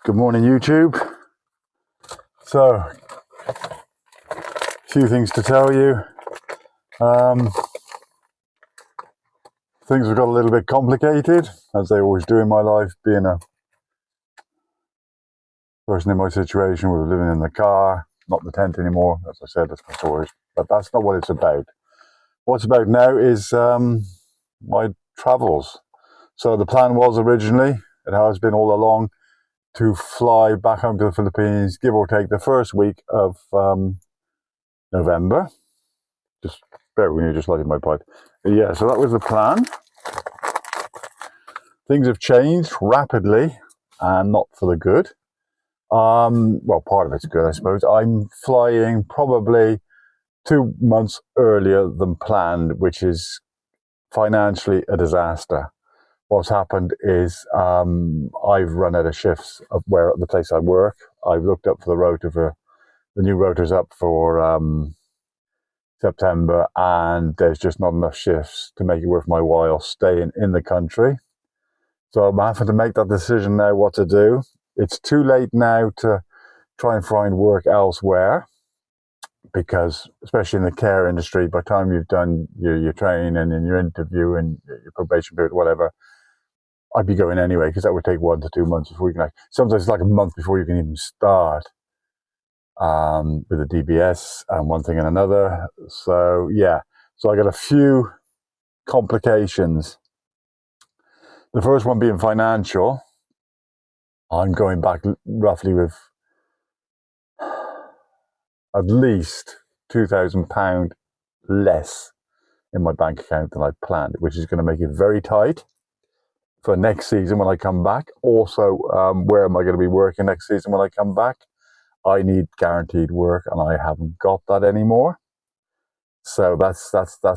Good morning, YouTube. So, a few things to tell you. Things have got a little bit complicated, as they always do in my life. Being a person in my situation, we were living in the car, not the tent anymore. As I said, that's my story. But that's not what it's about. What's about now is my travels. So the plan was originally, it has been all along, to fly back home to the Philippines, give or take the first week of November. Just bear with me, just lighting my pipe. Yeah, so that was the plan. Things have changed rapidly, and not for the good. Well, part of it's good, I suppose. I'm flying probably 2 months earlier than planned, which is financially a disaster. What's happened is I've run out of shifts of where the place I work. I've looked up for the rota for the new rota's up for September, and there's just not enough shifts to make it worth my while staying in the country. So I'm having to make that decision now what to do. It's too late now to try and find work elsewhere, because especially in the care industry, by the time you've done your training and your interview and your probation period, whatever, I'd be going anyway, because that would take 1 to 2 months before you can, sometimes it's like a month before you can even start with the DBS and one thing and another. So yeah, so I got a few complications. The first one being financial. I'm going back roughly with at least £2,000 less in my bank account than I planned, which is going to make it very tight for next season when I come back. Also, where am I going to be working next season when I come back? I need guaranteed work, and I haven't got that anymore. So that's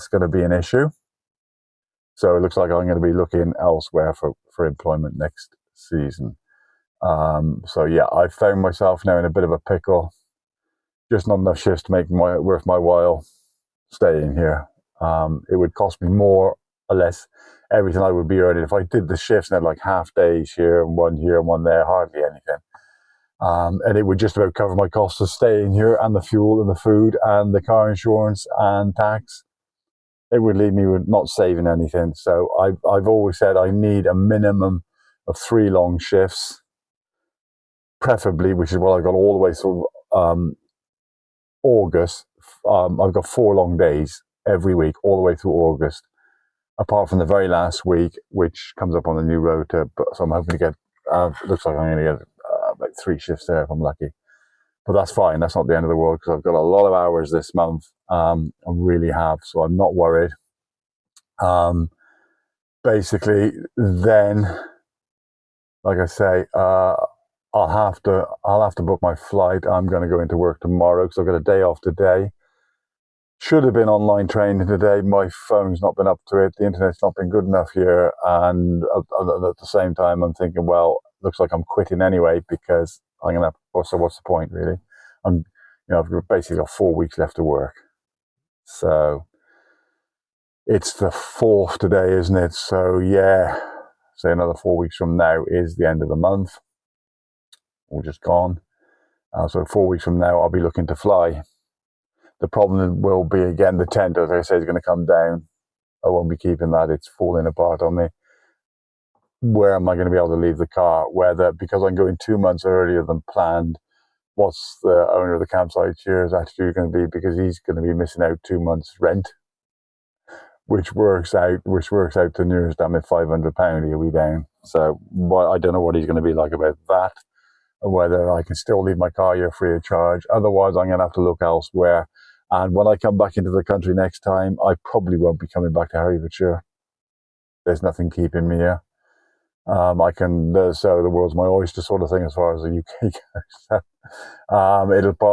going to be an issue. So it looks like I'm going to be looking elsewhere for employment next season. So yeah, I found myself now in a bit of a pickle. Just not enough shifts to make worth my while staying here. It would cost me more or less everything I would be earning if I did the shifts and had like half days here and one there, hardly anything. And it would just about cover my costs of staying here, and the fuel and the food and the car insurance and tax. It would leave me with not saving anything. So I've always said I need a minimum of 3 long shifts, preferably, which is what I've got all the way through August. I've got 4 long days every week, all the way through August, apart from the very last week, which comes up on the new rota. But so I'm hoping to get, looks like I'm going to get about 3 shifts there if I'm lucky. But that's fine. That's not the end of the world, because I've got a lot of hours this month. I really have, so I'm not worried. Basically, then, like I say, I'll have to book my flight. I'm going to go into work tomorrow because I've got a day off today. Should have been online training today. My phone's not been up to it. The internet's not been good enough here. And at the same time, I'm thinking, well, looks like I'm quitting anyway, because I'm going to, so what's the point really? I've basically got 4 weeks left to work. So it's the 4th today, isn't it? So yeah, say another 4 weeks from now is the end of the month. We're just gone. So 4 weeks from now, I'll be looking to fly. The problem will be, again, the tent, as I say, is going to come down. I won't be keeping that. It's falling apart on me. Where am I going to be able to leave the car? Because I'm going 2 months earlier than planned, what's the owner of the campsite here's attitude going to be? Because he's going to be missing out 2 months rent, which works out to nearest damn it £500 he'll be down. So I don't know what he's going to be like about that, or whether I can still leave my car here free of charge. Otherwise, I'm going to have to look elsewhere. And when I come back into the country next time, I probably won't be coming back to Herefordshire. There's nothing keeping me here. So the world's my oyster sort of thing as far as the UK goes.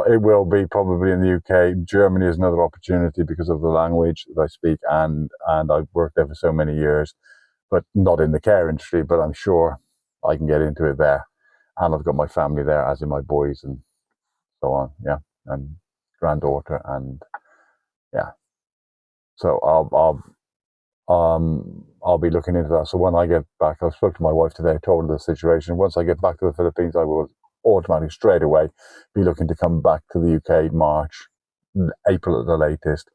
It will be probably in the UK. Germany is another opportunity because of the language that I speak, and I've worked there for so many years, but not in the care industry. But I'm sure I can get into it there, and I've got my family there, as in my boys and so on. Yeah, and granddaughter, and yeah. So I'll be looking into that. So when I get back, I spoke to my wife today, told her the situation. Once I get back to the Philippines, I will automatically straight away be looking to come back to the UK March, April at the latest,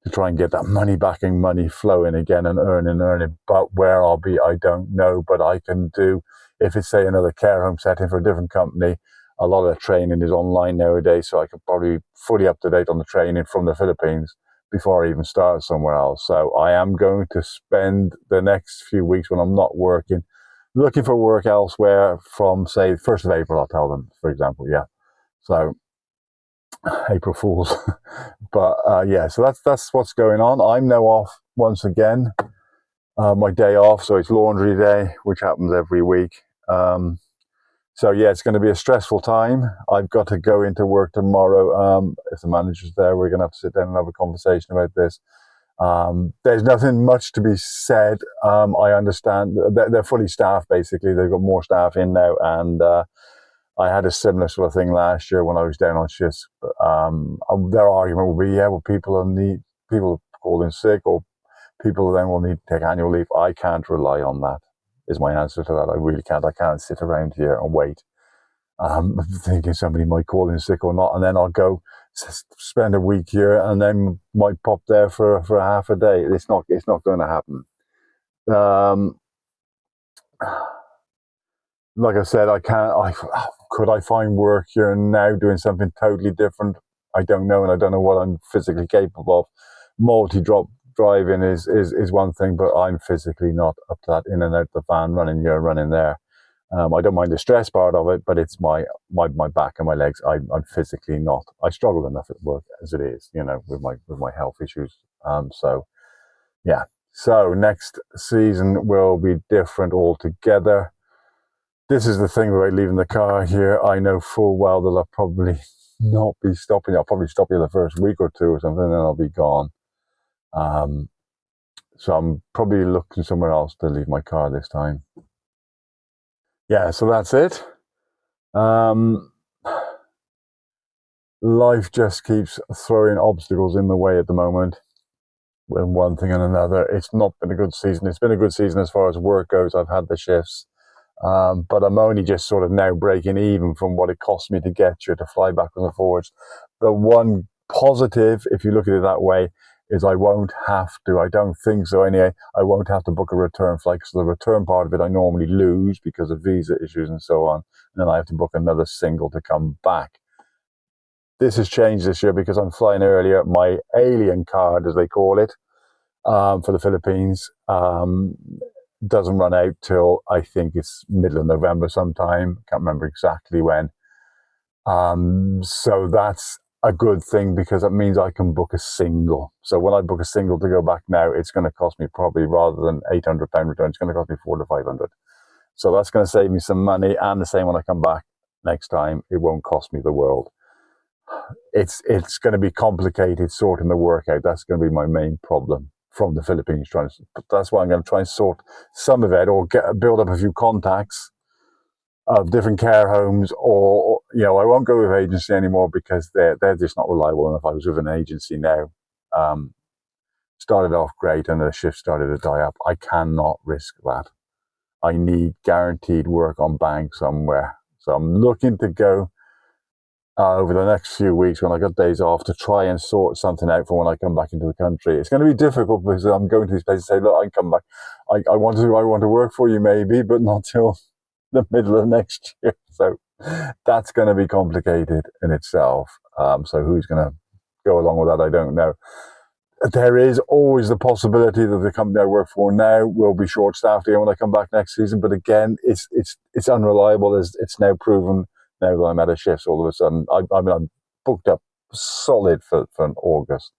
to try and get that money backing money flowing again and earning. But where I'll be, I don't know. But I can do, if it's say another care home setting for a different company, a lot of the training is online nowadays, so I could probably be fully up to date on the training from the Philippines before I even start somewhere else. So I am going to spend the next few weeks when I'm not working, looking for work elsewhere from, say, 1st of April, I'll tell them, for example, yeah. So April Fools. But yeah, so that's what's going on. I'm now off once again, my day off, so it's laundry day, which happens every week. So yeah, it's going to be a stressful time. I've got to go into work tomorrow. If the manager's there, we're going to have to sit down and have a conversation about this. There's nothing much to be said. I understand they're fully staffed, basically. They've got more staff in now, and I had a similar sort of thing last year when I was down on shifts. Their argument will be, yeah, well, people called in sick, or people then will need to take annual leave. I can't rely on that, is my answer to that. I really can't. I can't sit around here and wait, thinking somebody might call in sick or not, and then I'll go spend a week here and then might pop there for a half a day. It's not going to happen. Like I said, could I find work here now doing something totally different? I don't know, and I don't know what I'm physically capable of. Multi-drop driving is one thing, but I'm physically not up to that. In and out the van, running here, running there. I don't mind the stress part of it, but it's my back and my legs. I'm physically not. I struggle enough at work as it is, with my health issues. So yeah. So next season will be different altogether. This is the thing about leaving the car here. I know full well that I'll probably not be stopping. I'll probably stop here the first week or two or something, and then I'll be gone. So I'm probably looking somewhere else to leave my car this time. Yeah, so that's it. Life just keeps throwing obstacles in the way at the moment, with one thing and another. It's not been a good season. It's been a good season as far as work goes. I've had the shifts. But I'm only just sort of now breaking even from what it cost me to get here, to fly backwards and forwards. The one positive, if you look at it that way, is I won't have to, I don't think so anyway, I won't have to book a return flight, because the return part of it I normally lose because of visa issues and so on. And then I have to book another single to come back. This has changed this year because I'm flying earlier. My alien card, as they call it, for the Philippines, doesn't run out till I think it's middle of November sometime. Can't remember exactly when. So that's a good thing, because it means I can book a single. So when I book a single to go back now, it's going to cost me probably, rather than £800 return, it's going to cost me £400 to £500. So that's going to save me some money. And the same when I come back next time, it won't cost me the world. It's going to be complicated sorting the work out. That's going to be my main problem from the Philippines. But that's why I'm going to try and sort some of it, or build up a few contacts of different care homes, or I won't go with agency anymore, because they're just not reliable enough. I was with an agency now, started off great, and the shift started to die up. I cannot risk that. I need guaranteed work on bank somewhere. So I'm looking to go over the next few weeks, when I got days off, to try and sort something out for when I come back into the country. It's going to be difficult, because I'm going to these places and say, look, I can come back. I want to work for you maybe, but not till the middle of next year. So that's going to be complicated in itself. So who's going to go along with that, I don't know. There is always the possibility that the company I work for now will be short-staffed again when I come back next season. But again, it's unreliable, as it's now proven. Now that I'm at a shift, all of a sudden, I'm booked up solid for August.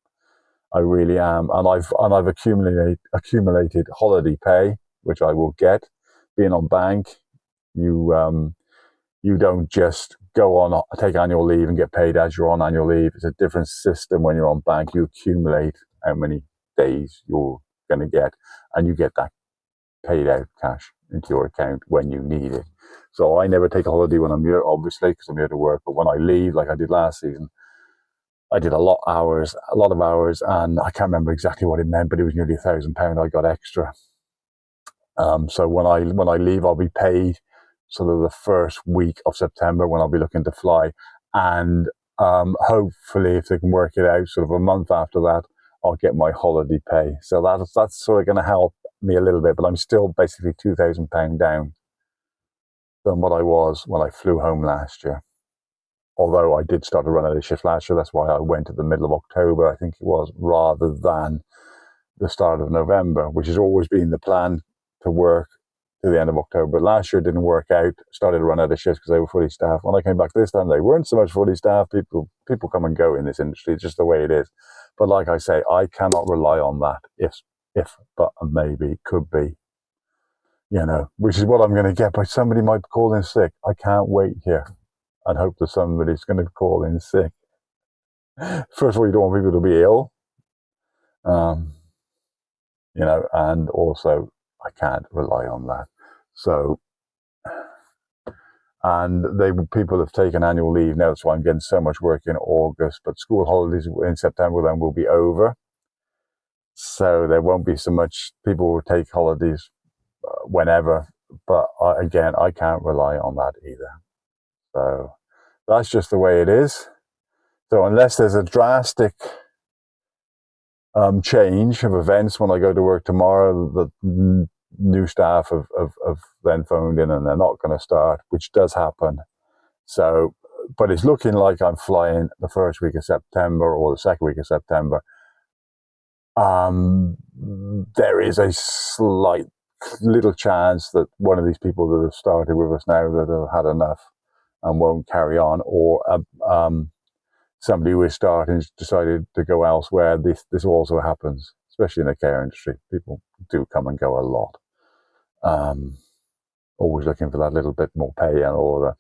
I really am, and I've accumulated holiday pay, which I will get. Being on bank, you don't just go on, take annual leave and get paid as you're on annual leave. It's a different system when you're on bank. You accumulate how many days you're going to get, and you get that paid out cash into your account when you need it. So I never take a holiday when I'm here, obviously, because I'm here to work. But when I leave, like I did last season, I did a lot of hours, and I can't remember exactly what it meant, but it was nearly £1,000 I got extra. So when I leave, I'll be paid sort of the first week of September when I'll be looking to fly, and hopefully, if they can work it out, sort of a month after that, I'll get my holiday pay. So that's sort of going to help me a little bit, but I'm still basically £2,000 down than what I was when I flew home last year. Although I did start to run out of shifts last year, that's why I went at the middle of October, I think it was, rather than the start of November, which has always been the plan, to work to the end of October. Last year it didn't work out, started to run out of shifts because they were fully staffed. When I came back this time, they weren't so much fully staffed. People come and go in this industry, it's just the way it is. But like I say, I cannot rely on that. If, but maybe, could be, which is what I'm going to get. But somebody might call in sick. I can't wait here and hope that somebody's going to call in sick. First of all, you don't want people to be ill, and also I can't rely on that. So, and people have taken annual leave now. That's why I'm getting so much work in August. But school holidays in September then will be over, so there won't be so much. People will take holidays whenever, but I can't rely on that either. So that's just the way it is. So unless there's a drastic change of events when I go to work tomorrow, the new staff have then phoned in and they're not going to start, which does happen. So, but it's looking like I'm flying the first week of September or the second week of September. There is a slight little chance that one of these people that have started with us now that have had enough and won't carry on, or somebody who is starting decided to go elsewhere. This also happens, especially in the care industry. People do come and go a lot. Always looking for that little bit more pay or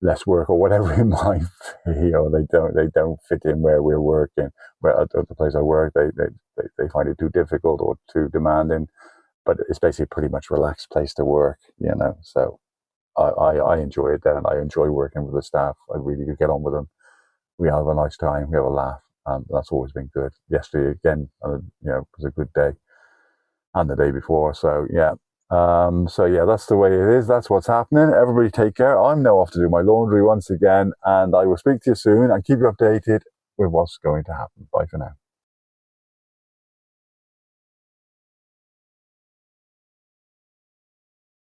less work or whatever it might be, or they don't fit in where we're working. Where at the place I work, they find it too difficult or too demanding. But it's basically a pretty much relaxed place to work, So I enjoy it there, and I enjoy working with the staff. I really do get on with them. We have a nice time. We have a laugh. That's always been good. Yesterday again, it was a good day, and the day before. So yeah. That's the way it is. That's what's happening. Everybody take care. I'm now off to do my laundry once again, and I will speak to you soon and keep you updated with what's going to happen. Bye for now.